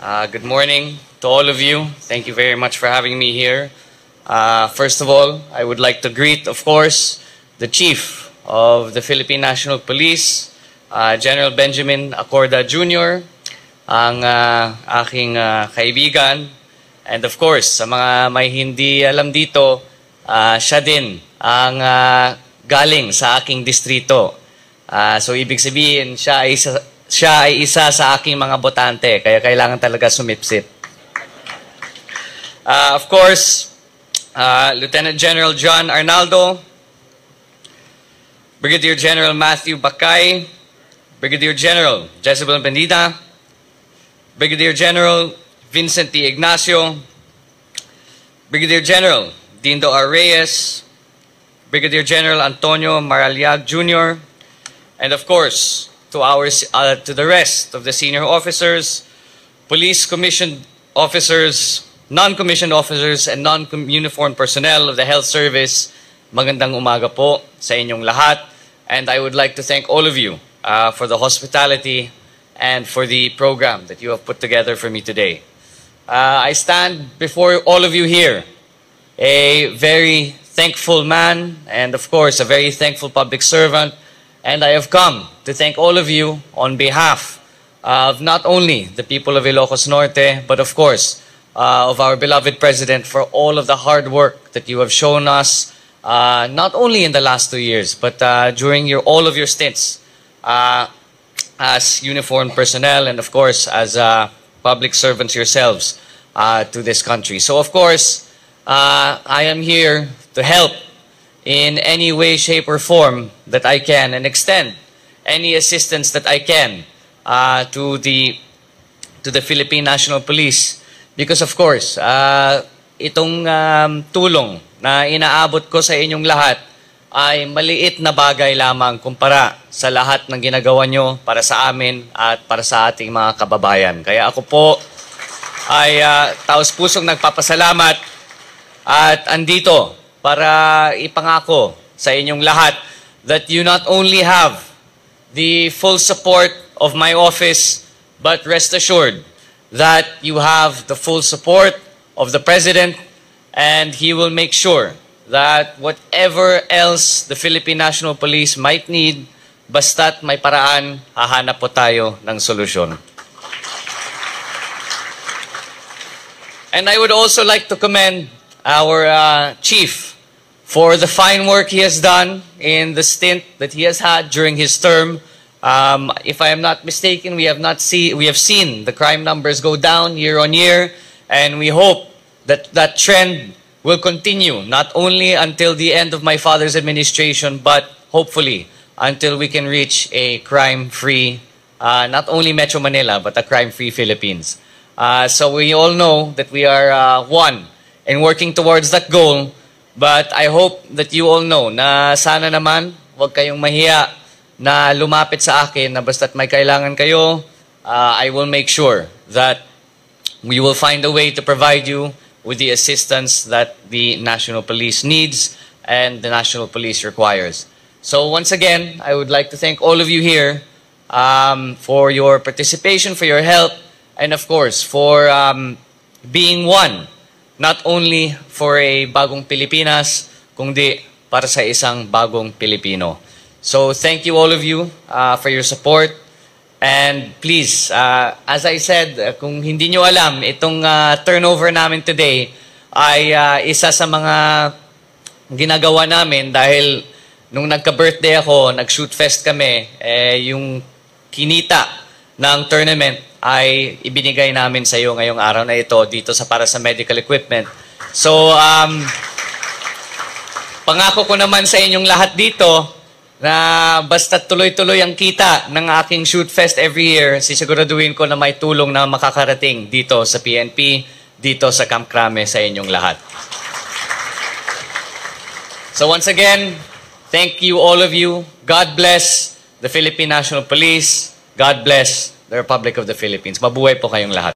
Good morning to all of you. Thank you very much for having me here. First of all, I would like to greet, of course, the Chief of the Philippine National Police, General Benjamin Acorda Jr., ang aking kaibigan. And of course, sa mga may hindi alam dito, siya din ang galing sa aking distrito. So ibig sabihin, siya ay isa sa aking mga botante, kaya kailangan talaga sumipsip. Of course, Lieutenant General John Arnaldo, Brigadier General Matthew Bakay, Brigadier General Jezebel Benita, Brigadier General Vincent T. Ignacio, Brigadier General Dindo R. Reyes, Brigadier General Antonio Maraliag Jr., and of course, to the rest of the senior officers, police commissioned officers, non-commissioned officers, and non-uniformed personnel of the health service, magandang umaga po sa inyong lahat. And I would like to thank all of you for the hospitality and for the program that you have put together for me today. I stand before all of you here, a very thankful man, and of course, a very thankful public servant. And I have come to thank all of you on behalf of not only the people of Ilocos Norte, but of course, of our beloved President for all of the hard work that you have shown us, not only in the last 2 years, but during all of your stints as uniformed personnel and of course as public servants yourselves to this country. So of course, I am here to help in any way, shape, or form that I can and extend any assistance that I can to the Philippine National Police. Because of course, itong tulong na inaabot ko sa inyong lahat ay maliit na bagay lamang kumpara sa lahat ng ginagawa nyo para sa amin at para sa ating mga kababayan. Kaya ako po ay taos-pusong nagpapasalamat at andito para ipangako sa inyong lahat that you not only have the full support of my office, but rest assured that you have the full support of the President, and he will make sure that whatever else the Philippine National Police might need, basta't may paraan, hahanap po tayo ng solusyon. And I would also like to commend our Chief for the fine work he has done in the stint that he has had during his term. If I am not mistaken, we have seen the crime numbers go down year on year, and we hope that that trend will continue, not only until the end of my father's administration, but hopefully until we can reach a crime-free, not only Metro Manila, but a crime-free Philippines. So we all know that we are one in working towards that goal. But I hope that you all know na sana naman huwag kayong mahiya na lumapit sa akin na basta't may kailangan kayo, I will make sure that we will find a way to provide you with the assistance that the National Police needs and the National Police requires. So once again, I would like to thank all of you here for your participation, for your help, and of course, for being one. Not only for a bagong Pilipinas, kundi para sa isang bagong Pilipino. So thank you all of you for your support. And please, as I said, kung hindi nyo alam, itong turnover namin today ay isa sa mga ginagawa namin dahil nung nagka-birthday ako, nag-shoot fest kami, yung kinita ng tournament ay ibinigay namin sa iyo ngayong araw na ito dito para sa medical equipment. So, pangako ko naman sa inyong lahat dito na basta tuloy-tuloy ang kita ng aking shoot fest every year, sisiguraduhin ko na may tulong na makakarating dito sa PNP, dito sa Camp Crame sa inyong lahat. So once again, thank you all of you. God bless the Philippine National Police. God bless the Republic of the Philippines. Mabuhay po kayong lahat.